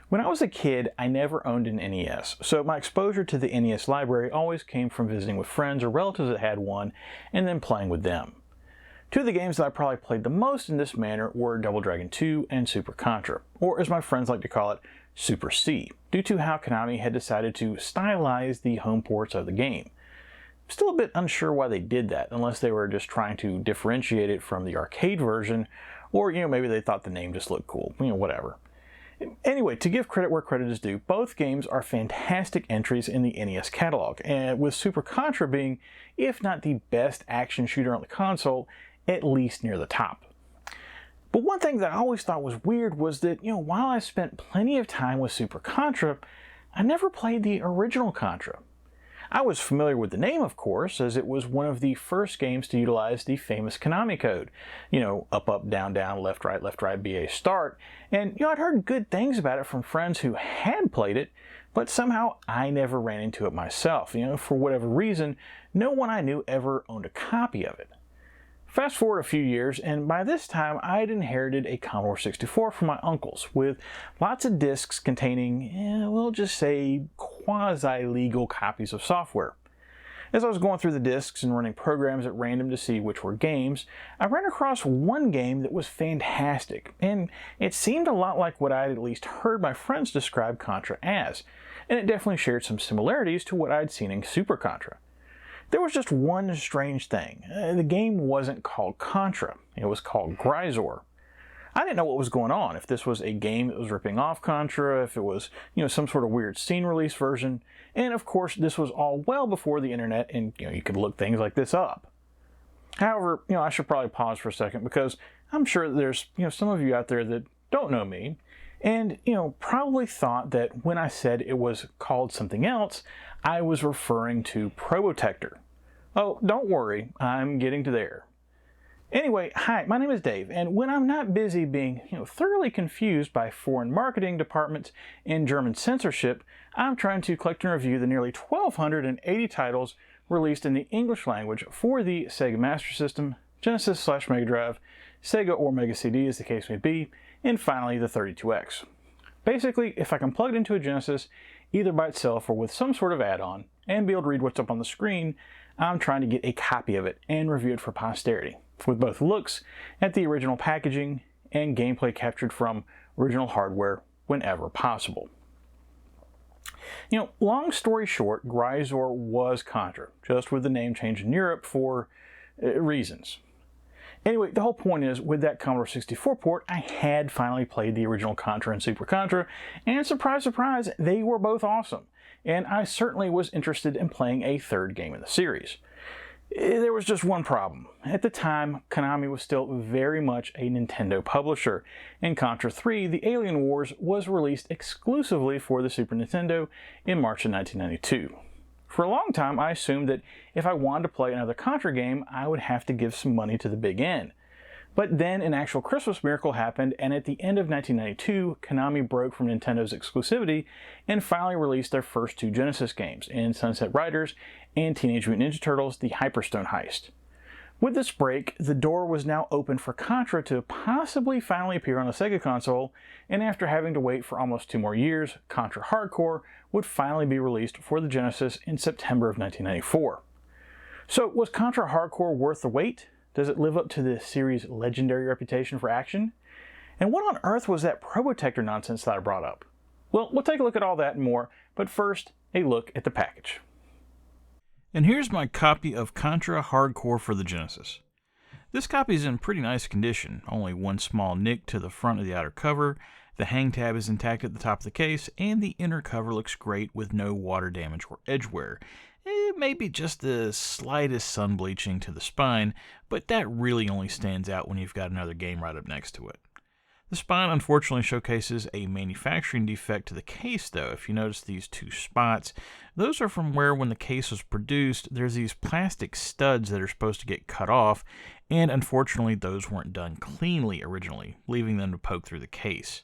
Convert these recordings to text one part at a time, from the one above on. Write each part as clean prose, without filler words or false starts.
When I was a kid, I never owned an NES, so my exposure to the NES library always came from visiting with friends or relatives that had one, and then playing with them. Two of the games that I probably played the most in this manner were Double Dragon 2 and Super Contra, or as my friends like to call it, Super C, due to how Konami had decided to stylize the home ports of the game. I'm still a bit unsure why they did that, unless they were just trying to differentiate it from the arcade version, or maybe they thought the name just looked cool, whatever. Anyway, to give credit where credit is due, both games are fantastic entries in the NES catalog, and with Super Contra being, if not the best action shooter on the console, at least near the top. But one thing that I always thought was weird was that, while I spent plenty of time with Super Contra, I never played the original Contra. I was familiar with the name, of course, as it was one of the first games to utilize the famous Konami code. Up, up, down, down, left, right, BA, start. And, I'd heard good things about it from friends who had played it, but somehow I never ran into it myself. For whatever reason, no one I knew ever owned a copy of it. Fast forward a few years, and by this time I'd inherited a Commodore 64 from my uncles, with lots of discs containing, we'll just say, quasi-legal copies of software. As I was going through the discs and running programs at random to see which were games, I ran across one game that was fantastic, and it seemed a lot like what I'd at least heard my friends describe Contra as, and it definitely shared some similarities to what I'd seen in Super Contra. There was just one strange thing. The game wasn't called Contra. It was called Grisor. I didn't know what was going on, if this was a game that was ripping off Contra, if it was, some sort of weird scene release version, and of course this was all well before the internet and, you could look things like this up. However, I should probably pause for a second because I'm sure that there's, some of you out there that don't know me, and, probably thought that when I said it was called something else, I was referring to Probotector. Oh, don't worry, I'm getting to there. Anyway, hi, my name is Dave, and when I'm not busy being, thoroughly confused by foreign marketing departments and German censorship, I'm trying to collect and review the nearly 1,280 titles released in the English language for the Sega Master System, Genesis/Mega Drive, Sega or Mega CD as the case may be, and finally the 32X. Basically, if I can plug it into a Genesis, either by itself or with some sort of add-on, and be able to read what's up on the screen, I'm trying to get a copy of it and review it for posterity, with both looks at the original packaging and gameplay captured from original hardware whenever possible. Long story short, Grisor was Contra, just with the name change in Europe for reasons. Anyway, the whole point is, with that Commodore 64 port, I had finally played the original Contra and Super Contra, and surprise, surprise, they were both awesome, and I certainly was interested in playing a third game in the series. There was just one problem. At the time, Konami was still very much a Nintendo publisher, and Contra 3, The Alien Wars, was released exclusively for the Super Nintendo in March of 1992. For a long time, I assumed that if I wanted to play another Contra game, I would have to give some money to the big N. But then an actual Christmas miracle happened, and at the end of 1992, Konami broke from Nintendo's exclusivity and finally released their first two Genesis games, in Sunset Riders and Teenage Mutant Ninja Turtles: The Hyperstone Heist. With this break, the door was now open for Contra to possibly finally appear on the Sega console, and after having to wait for almost 2 more years, Contra Hardcore would finally be released for the Genesis in September of 1994. So, was Contra Hardcore worth the wait? Does it live up to the series' legendary reputation for action? And what on earth was that Probotector nonsense that I brought up? Well, we'll take a look at all that and more, but first, a look at the package. And here's my copy of Contra Hardcore for the Genesis. This copy is in pretty nice condition, only one small nick to the front of the outer cover, the hang tab is intact at the top of the case, and the inner cover looks great with no water damage or edge wear. It may be just the slightest sun bleaching to the spine, but that really only stands out when you've got another game right up next to it. The spine unfortunately showcases a manufacturing defect to the case though. If you notice these 2 spots, those are from where when the case was produced, there's these plastic studs that are supposed to get cut off, and unfortunately those weren't done cleanly originally, leaving them to poke through the case.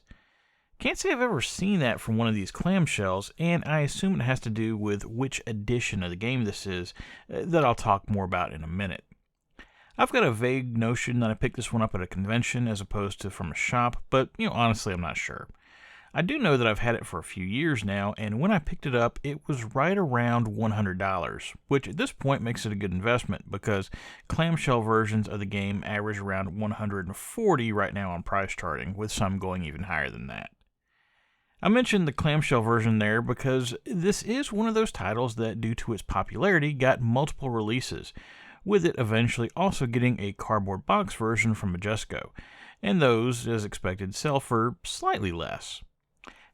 Can't say I've ever seen that from one of these clamshells, and I assume it has to do with which edition of the game this is, that I'll talk more about in a minute. I've got a vague notion that I picked this one up at a convention as opposed to from a shop, but honestly I'm not sure. I do know that I've had it for a few years now, and when I picked it up, it was right around $100, which at this point makes it a good investment because clamshell versions of the game average around $140 right now on price charting, with some going even higher than that. I mentioned the clamshell version there because this is one of those titles that, due to its popularity, got multiple releases, with it eventually also getting a cardboard box version from Majesco, and those, as expected, sell for slightly less.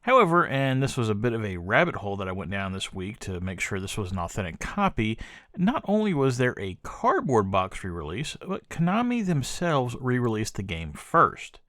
However, and this was a bit of a rabbit hole that I went down this week to make sure this was an authentic copy, not only was there a cardboard box re-release, but Konami themselves re-released the game first.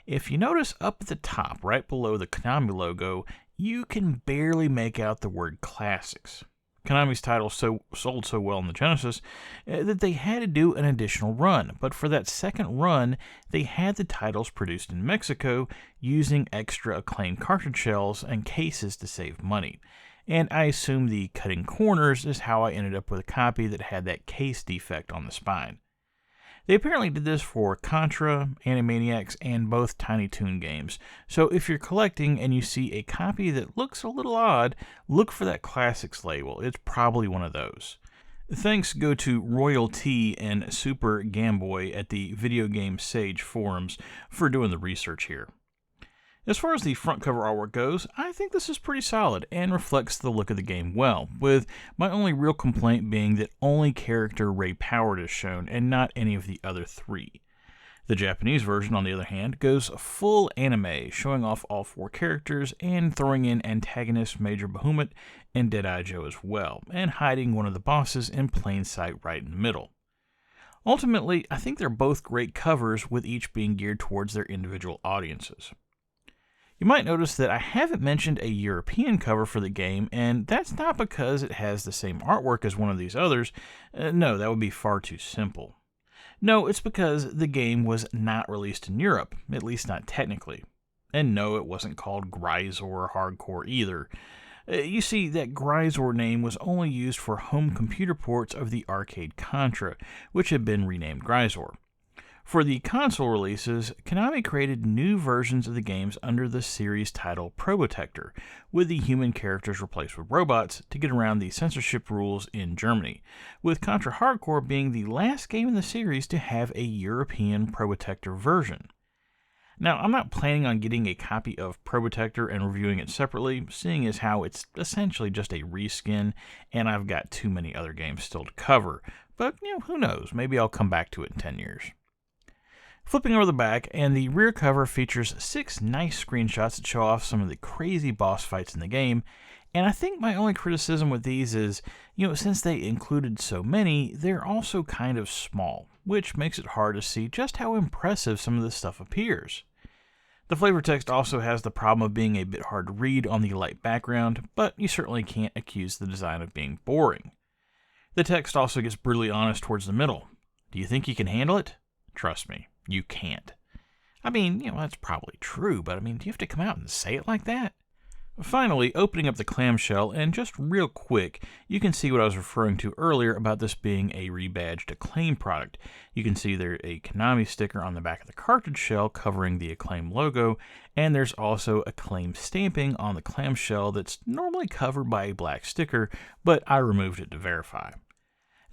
If you notice up at the top, right below the Konami logo, you can barely make out the word Classics. Konami's title sold so well in the Genesis that they had to do an additional run, but for that second run, they had the titles produced in Mexico using extra Acclaim cartridge shells and cases to save money. And I assume the cutting corners is how I ended up with a copy that had that case defect on the spine. They apparently did this for Contra, Animaniacs, and both Tiny Toon games, so if you're collecting and you see a copy that looks a little odd, look for that Classics label. It's probably one of those. Thanks go to Royal T and Super Gamboy at the Video Game Sage forums for doing the research here. As far as the front cover artwork goes, I think this is pretty solid and reflects the look of the game well, with my only real complaint being that only character Ray Poward is shown and not any of the other three. The Japanese version, on the other hand, goes full anime, showing off all four characters and throwing in antagonist Major Bahamut and Deadeye Joe as well, and hiding one of the bosses in plain sight right in the middle. Ultimately, I think they're both great covers, with each being geared towards their individual audiences. You might notice that I haven't mentioned a European cover for the game, and that's not because it has the same artwork as one of these others. No, that would be far too simple. No, it's because the game was not released in Europe, at least not technically. And no, it wasn't called Grisor Hardcore either. You see, that Grisor name was only used for home computer ports of the arcade Contra, which had been renamed Grisor. For the console releases, Konami created new versions of the games under the series title Probotector, with the human characters replaced with robots to get around the censorship rules in Germany, with Contra Hardcore being the last game in the series to have a European Probotector version. Now, I'm not planning on getting a copy of Probotector and reviewing it separately, seeing as how it's essentially just a reskin, and I've got too many other games still to cover, but who knows, maybe I'll come back to it in 10 years. Flipping over the back, and the rear cover features 6 nice screenshots that show off some of the crazy boss fights in the game, and I think my only criticism with these is, since they included so many, they're also kind of small, which makes it hard to see just how impressive some of this stuff appears. The flavor text also has the problem of being a bit hard to read on the light background, but you certainly can't accuse the design of being boring. The text also gets brutally honest towards the middle. Do you think you can handle it? Trust me. You can't. I mean, that's probably true, but do you have to come out and say it like that? Finally, opening up the clamshell, and just real quick, you can see what I was referring to earlier about this being a rebadged Acclaim product. You can see there's a Konami sticker on the back of the cartridge shell covering the Acclaim logo, and there's also Acclaim stamping on the clamshell that's normally covered by a black sticker, but I removed it to verify.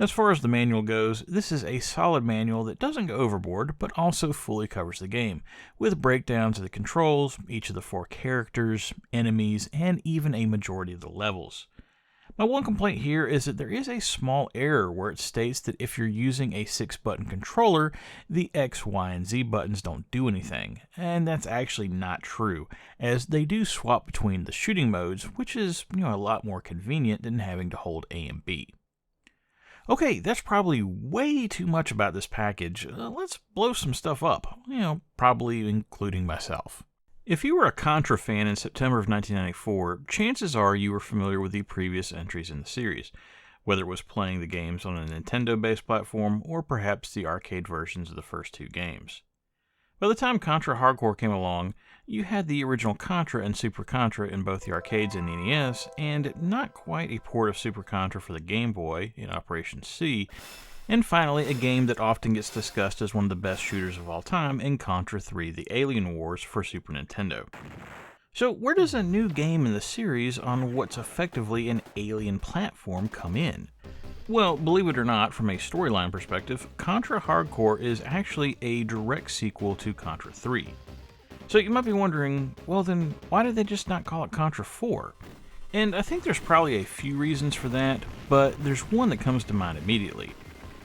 As far as the manual goes, this is a solid manual that doesn't go overboard, but also fully covers the game, with breakdowns of the controls, each of the 4 characters, enemies, and even a majority of the levels. My one complaint here is that there is a small error where it states that if you're using a 6-button controller, the X, Y, and Z buttons don't do anything, and that's actually not true, as they do swap between the shooting modes, which is a lot more convenient than having to hold A and B. Okay, that's probably way too much about this package. Let's blow some stuff up, probably including myself. If you were a Contra fan in September of 1994, chances are you were familiar with the previous entries in the series, whether it was playing the games on a Nintendo-based platform or perhaps the arcade versions of the first 2 games. By the time Contra Hardcore came along, you had the original Contra and Super Contra in both the arcades and NES, and not quite a port of Super Contra for the Game Boy in Operation C, and finally a game that often gets discussed as one of the best shooters of all time in Contra 3: The Alien Wars for Super Nintendo. So where does a new game in the series on what's effectively an alien platform come in? Well, believe it or not, from a storyline perspective, Contra Hard Corps is actually a direct sequel to Contra 3. So you might be wondering, well then, why did they just not call it Contra 4? And I think there's probably a few reasons for that, but there's one that comes to mind immediately.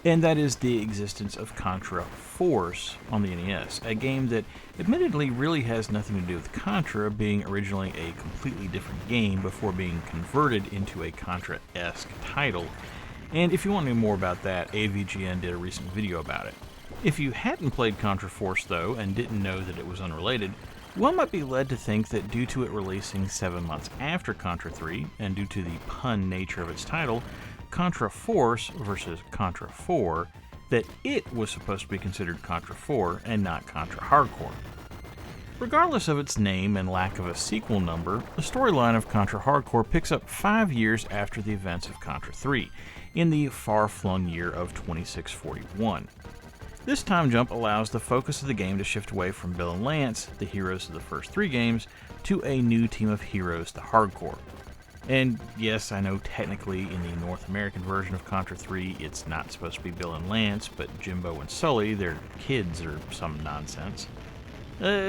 And that is the existence of Contra Force on the NES, a game that admittedly really has nothing to do with Contra being originally a completely different game before being converted into a Contra-esque title. And if you want to know more about that, AVGN did a recent video about it. If you hadn't played Contra Force though, and didn't know that it was unrelated, one might be led to think that due to it releasing 7 months after Contra 3, and due to the pun nature of its title, Contra Force versus Contra 4, that it was supposed to be considered Contra 4 and not Contra Hard Corps. Regardless of its name and lack of a sequel number, the storyline of Contra Hard Corps picks up 5 years after the events of Contra 3, in the far-flung year of 2641. This time jump allows the focus of the game to shift away from Bill and Lance, the heroes of the first 3 games, to a new team of heroes, the Hard Corps. And yes, I know technically in the North American version of Contra 3 it's not supposed to be Bill and Lance, but Jimbo and Sully, their kids or some nonsense.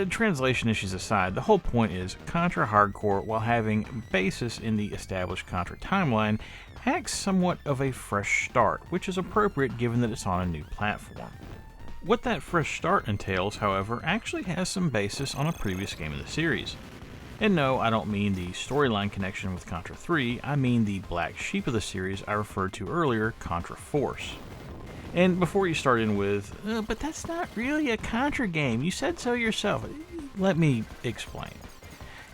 Translation issues aside, the whole point is Contra Hard Corps, while having basis in the established Contra timeline, acts somewhat of a fresh start, which is appropriate given that it's on a new platform. What that fresh start entails, however, actually has some basis on a previous game of the series. And no, I don't mean the storyline connection with Contra 3, I mean the black sheep of the series I referred to earlier, Contra Force. And before you start in with, but that's not really a Contra game, you said so yourself, let me explain.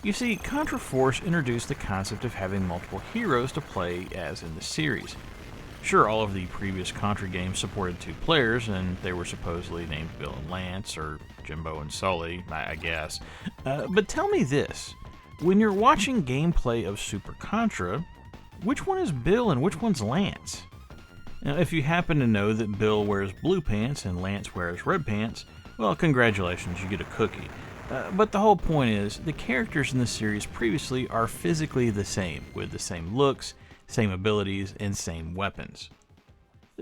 You see, Contra Force introduced the concept of having multiple heroes to play as in the series. Sure, all of the previous Contra games supported 2 players, and they were supposedly named Bill and Lance, or Jimbo and Sully, I guess. But tell me this, when you're watching gameplay of Super Contra, which one is Bill and which one's Lance? Now, if you happen to know that Bill wears blue pants and Lance wears red pants, well, congratulations, you get a cookie. But the whole point is, the characters in the series previously are physically the same, with the same looks, same abilities, and same weapons.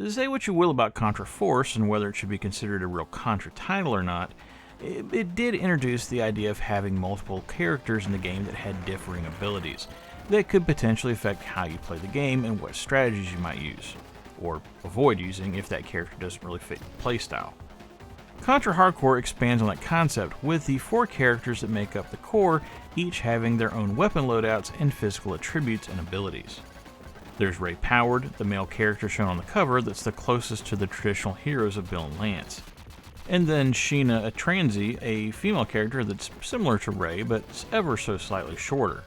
Say what you will about Contra Force and whether it should be considered a real Contra title or not, it did introduce the idea of having multiple characters in the game that had differing abilities that could potentially affect how you play the game and what strategies you might use, or avoid using if that character doesn't really fit your playstyle. Contra Hard Corps expands on that concept, with the 4 characters that make up the core each having their own weapon loadouts and physical attributes and abilities. There's Ray Powered, the male character shown on the cover that's the closest to the traditional heroes of Bill and Lance. And then Sheena Atranzi, a female character that's similar to Ray, but ever so slightly shorter.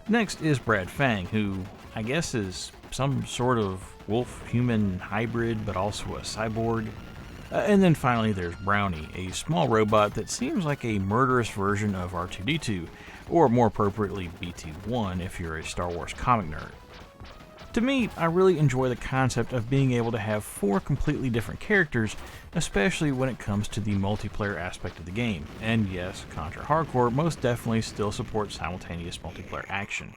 Next is Brad Fang, who I guess is some sort of wolf-human hybrid, but also a cyborg. And then finally there's Brownie, a small robot that seems like a murderous version of R2-D2, or more appropriately BT-1 if you're a Star Wars comic nerd. To me, I really enjoy the concept of being able to have 4 completely different characters, especially when it comes to the multiplayer aspect of the game. And yes, Contra Hard Corps most definitely still supports simultaneous multiplayer action.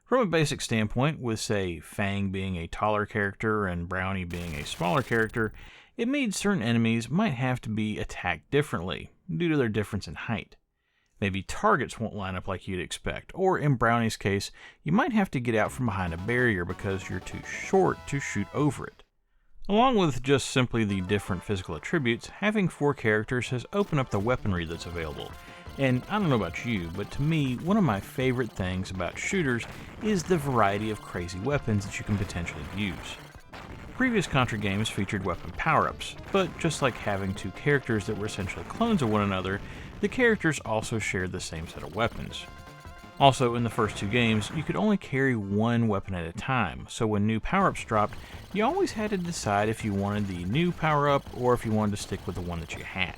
From a basic standpoint, with say Fang being a taller character and Brownie being a smaller character, it means certain enemies might have to be attacked differently, due to their difference in height. Maybe targets won't line up like you'd expect, or in Brownie's case, you might have to get out from behind a barrier because you're too short to shoot over it. Along with just simply the different physical attributes, having 4 characters has opened up the weaponry that's available. And I don't know about you, but to me, one of my favorite things about shooters is the variety of crazy weapons that you can potentially use. Previous Contra games featured weapon power-ups, but just like having 2 characters that were essentially clones of one another, the characters also shared the same set of weapons. Also, in the first 2 games, you could only carry 1 weapon at a time, so when new power-ups dropped, you always had to decide if you wanted the new power-up or if you wanted to stick with the one that you had.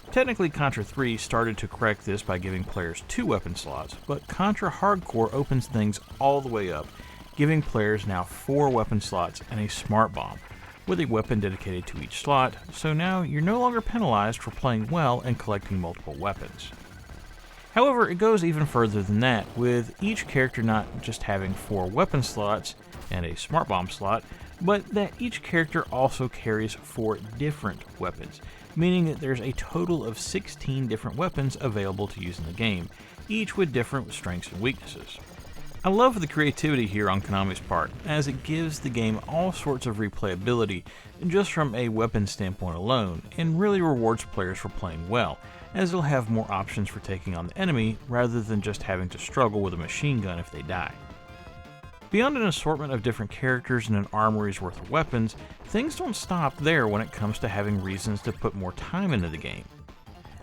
Technically, Contra 3 started to correct this by giving players 2 weapon slots, but Contra Hard Corps opens things all the way up, giving players now 4 weapon slots and a smart bomb, with a weapon dedicated to each slot, so now you're no longer penalized for playing well and collecting multiple weapons. However, it goes even further than that, with each character not just having 4 weapon slots and a smart bomb slot, but that each character also carries 4 different weapons, meaning that there's a total of 16 different weapons available to use in the game, each with different strengths and weaknesses. I love the creativity here on Konami's part, as it gives the game all sorts of replayability just from a weapon standpoint alone, and really rewards players for playing well, as they'll have more options for taking on the enemy rather than just having to struggle with a machine gun if they die. Beyond an assortment of different characters and an armory's worth of weapons, things don't stop there when it comes to having reasons to put more time into the game.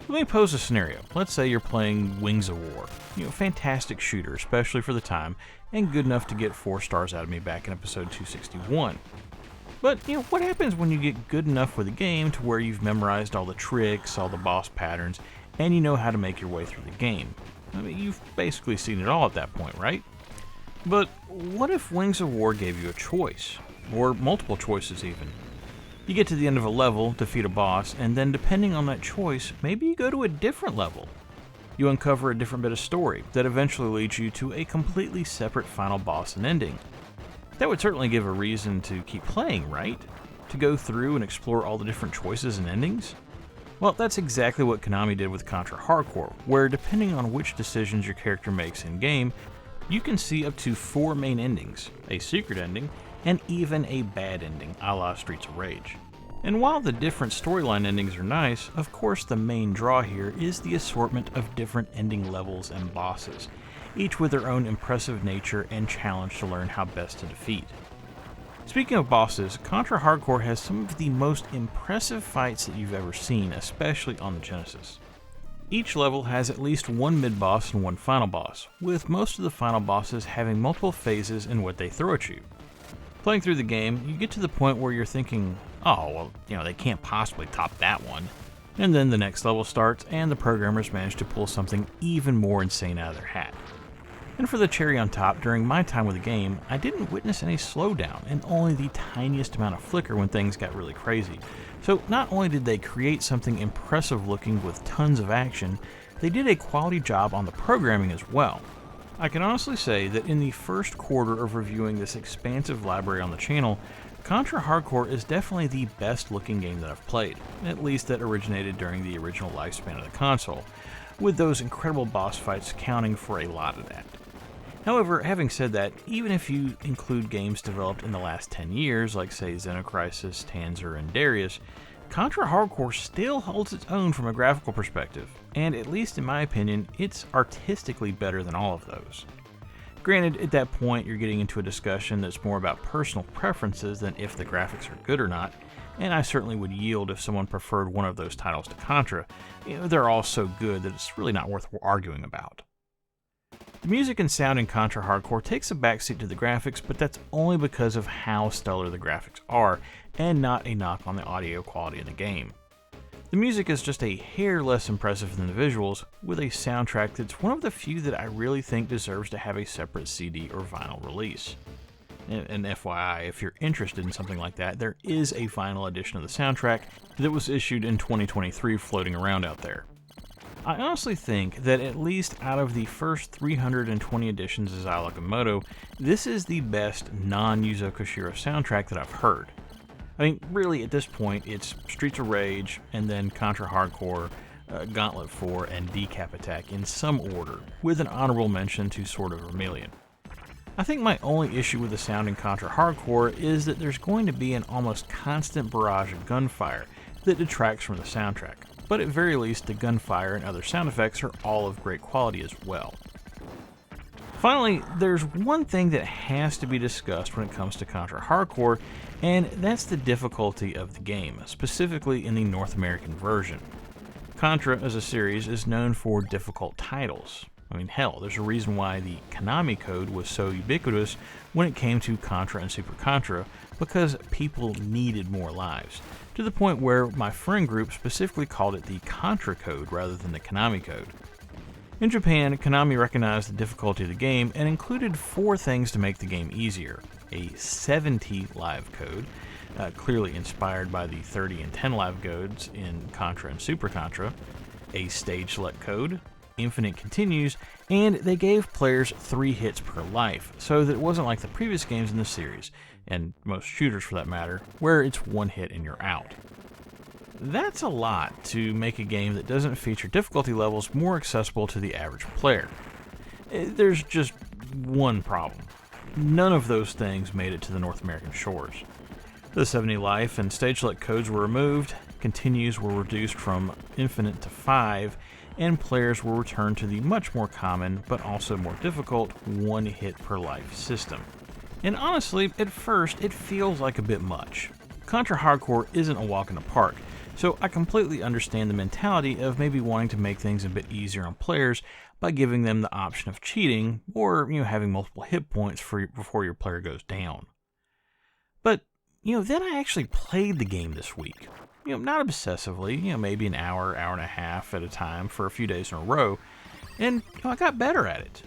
Let me pose a scenario. Let's say you're playing Wings of War. Fantastic shooter, especially for the time, and good enough to get 4 stars out of me back in episode 261. But, what happens when you get good enough with the game to where you've memorized all the tricks, all the boss patterns, and you know how to make your way through the game? I mean, you've basically seen it all at that point, right? But what if Wings of War gave you a choice? Or multiple choices even? You get to the end of a level, defeat a boss, and then depending on that choice, maybe you go to a different level. You uncover a different bit of story that eventually leads you to a completely separate final boss and ending. That would certainly give a reason to keep playing, right? To go through and explore all the different choices and endings? Well, that's exactly what Konami did with Contra Hardcore, where depending on which decisions your character makes in-game, you can see up to 4 main endings, a secret ending, and even a bad ending, a la Streets of Rage. And while the different storyline endings are nice, of course the main draw here is the assortment of different ending levels and bosses, each with their own impressive nature and challenge to learn how best to defeat. Speaking of bosses, Contra Hardcore has some of the most impressive fights that you've ever seen, especially on the Genesis. Each level has at least 1 mid-boss and 1 final boss, with most of the final bosses having multiple phases in what they throw at you. Playing through the game, you get to the point where you're thinking, oh, well, they can't possibly top that one. And then the next level starts, and the programmers manage to pull something even more insane out of their hat. And for the cherry on top, during my time with the game, I didn't witness any slowdown, and only the tiniest amount of flicker when things got really crazy. So not only did they create something impressive looking with tons of action, they did a quality job on the programming as well. I can honestly say that in the first quarter of reviewing this expansive library on the channel, Contra Hardcore is definitely the best looking game that I've played, at least that originated during the original lifespan of the console, with those incredible boss fights counting for a lot of that. However, having said that, even if you include games developed in the last 10 years, like say Xenocrisis, Tanzer, and Darius, Contra Hardcore still holds its own from a graphical perspective, and at least in my opinion, it's artistically better than all of those. Granted, at that point you're getting into a discussion that's more about personal preferences than if the graphics are good or not, and I certainly would yield if someone preferred one of those titles to Contra. They're all so good that it's really not worth arguing about. The music and sound in Contra Hardcore takes a backseat to the graphics, but that's only because of how stellar the graphics are, and not a knock on the audio quality in the game. The music is just a hair less impressive than the visuals, with a soundtrack that's one of the few that I really think deserves to have a separate CD or vinyl release. And FYI, if you're interested in something like that, there is a vinyl edition of the soundtrack that was issued in 2023 floating around out there. I honestly think that at least out of the first 320 editions of Zilog and Moto, this is the best non-Yuzo Koshiro soundtrack that I've heard. I mean, really, at this point, it's Streets of Rage, and then Contra Hardcore, Gauntlet 4, and Decap Attack in some order, with an honorable mention to Sword of Vermilion. I think my only issue with the sound in Contra Hardcore is that there's going to be an almost constant barrage of gunfire that detracts from the soundtrack, but at very least the gunfire and other sound effects are all of great quality as well. Finally, there's one thing that has to be discussed when it comes to Contra Hardcore, and that's the difficulty of the game, specifically in the North American version. Contra as a series is known for difficult titles. I mean, hell, there's a reason why the Konami code was so ubiquitous when it came to Contra and Super Contra, because people needed more lives, to the point where my friend group specifically called it the Contra code rather than the Konami code. In Japan, Konami recognized the difficulty of the game and included 4 things to make the game easier: a 70 live code, clearly inspired by the 30 and 10 live codes in Contra and Super Contra, a stage select code, infinite continues, and they gave players 3 hits per life, so that it wasn't like the previous games in the series, and most shooters for that matter, where it's 1 hit and you're out. That's a lot to make a game that doesn't feature difficulty levels more accessible to the average player. There's just one problem. None of those things made it to the North American shores. The 70 life and stage select codes were removed, continues were reduced from infinite to 5, and players were returned to the much more common, but also more difficult, 1 hit per life system. And honestly, at first, it feels like a bit much. Contra Hardcore isn't a walk in the park, so I completely understand the mentality of maybe wanting to make things a bit easier on players by giving them the option of cheating, or having multiple hit points before your player goes down. But then I actually played the game this week. Not obsessively, maybe an hour, hour and a half at a time for a few days in a row, and I got better at it.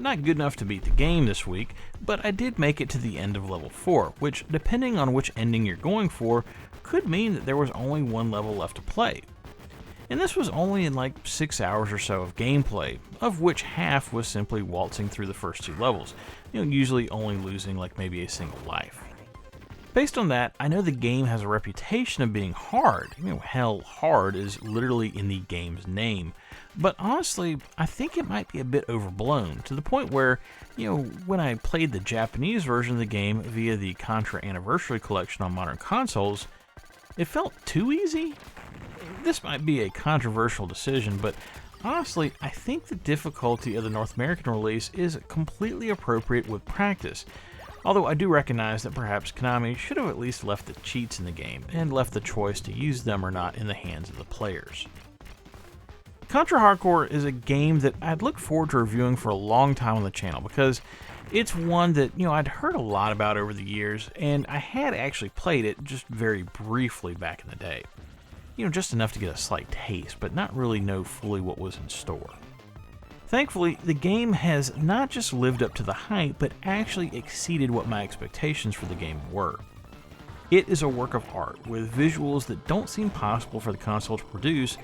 Not good enough to beat the game this week, but I did make it to the end of level 4, which, depending on which ending you're going for, could mean that there was only 1 level left to play. And this was only in like 6 hours or so of gameplay, of which half was simply waltzing through the first 2 levels, usually only losing like maybe a single life. Based on that, I know the game has a reputation of being hard. Hell, hard is literally in the game's name. But honestly, I think it might be a bit overblown, to the point where, when I played the Japanese version of the game via the Contra Anniversary Collection on modern consoles, it felt too easy. This might be a controversial decision, but honestly, I think the difficulty of the North American release is completely appropriate with practice. Although I do recognize that perhaps Konami should have at least left the cheats in the game, and left the choice to use them or not in the hands of the players. Contra Hardcore is a game that I'd look forward to reviewing for a long time on the channel, because it's one that, I'd heard a lot about over the years, and I had actually played it just very briefly back in the day. Just enough to get a slight taste, but not really know fully what was in store. Thankfully, the game has not just lived up to the hype, but actually exceeded what my expectations for the game were. It is a work of art, with visuals that don't seem possible for the console to produce,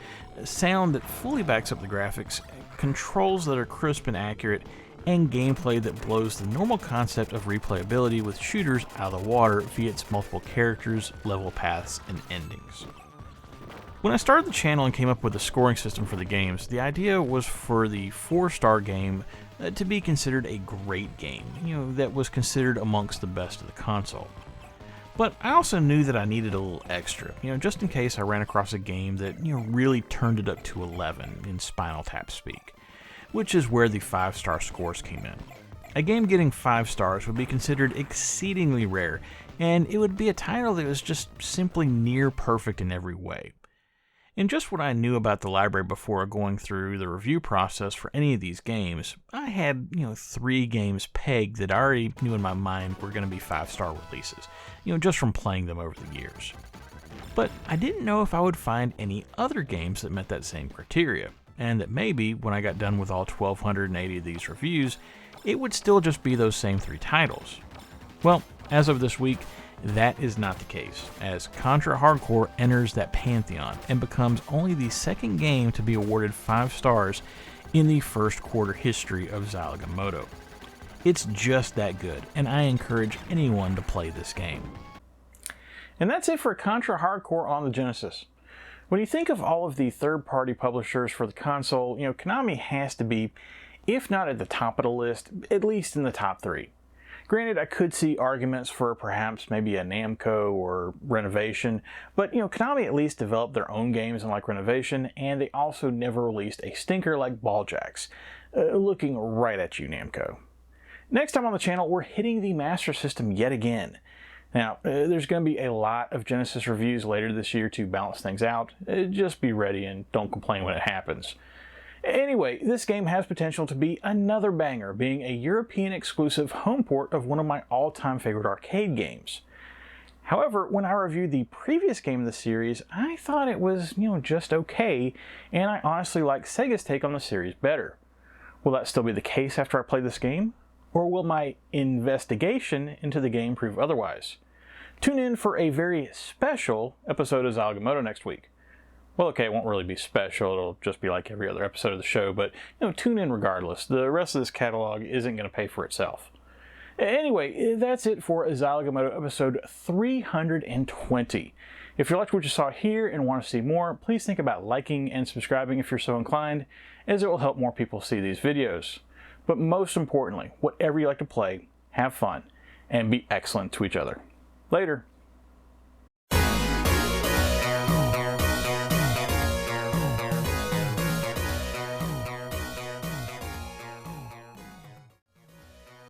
sound that fully backs up the graphics, controls that are crisp and accurate, and gameplay that blows the normal concept of replayability with shooters out of the water via its multiple characters, level paths, and endings. When I started the channel and came up with a scoring system for the games, the idea was for the 4-star game to be considered a great game, that was considered amongst the best of the console. But I also knew that I needed a little extra, just in case I ran across a game that, really turned it up to 11 in Spinal Tap speak, which is where the 5-star scores came in. A game getting 5 stars would be considered exceedingly rare, and it would be a title that was just simply near perfect in every way. And just what I knew about the library before going through the review process for any of these games, I had, 3 games pegged that I already knew in my mind were going to be 5-star releases, just from playing them over the years. But I didn't know if I would find any other games that met that same criteria, and that maybe, when I got done with all 1,280 of these reviews, it would still just be those same 3 titles. Well, as of this week, that is not the case, as Contra Hardcore enters that pantheon and becomes only the 2nd game to be awarded 5 stars in the first quarter history of Zilog and Moto. It's just that good, and I encourage anyone to play this game. And that's it for Contra Hardcore on the Genesis. When you think of all of the third-party publishers for the console, Konami has to be, if not at the top of the list, at least in the top 3. Granted, I could see arguments for perhaps maybe a Namco or Renovation, but Konami at least developed their own games unlike Renovation, and they also never released a stinker like Balljacks. Looking right at you, Namco. Next time on the channel, we're hitting the Master System yet again. Now, there's going to be a lot of Genesis reviews later this year to balance things out. Just be ready and don't complain when it happens. Anyway, this game has potential to be another banger, being a European exclusive home port of one of my all-time favorite arcade games. However, when I reviewed the previous game of the series, I thought it was, just okay, and I honestly like Sega's take on the series better. Will that still be the case after I play this game? Or will my investigation into the game prove otherwise? Tune in for a very special episode of Zilog and Moto next week. Well, okay, it won't really be special. It'll just be like every other episode of the show, but tune in regardless. The rest of this catalog isn't going to pay for itself. Anyway, that's it for Zilog and Moto episode 320. If you liked what you saw here and want to see more, please think about liking and subscribing if you're so inclined, as it will help more people see these videos. But most importantly, whatever you like to play, have fun and be excellent to each other. Later.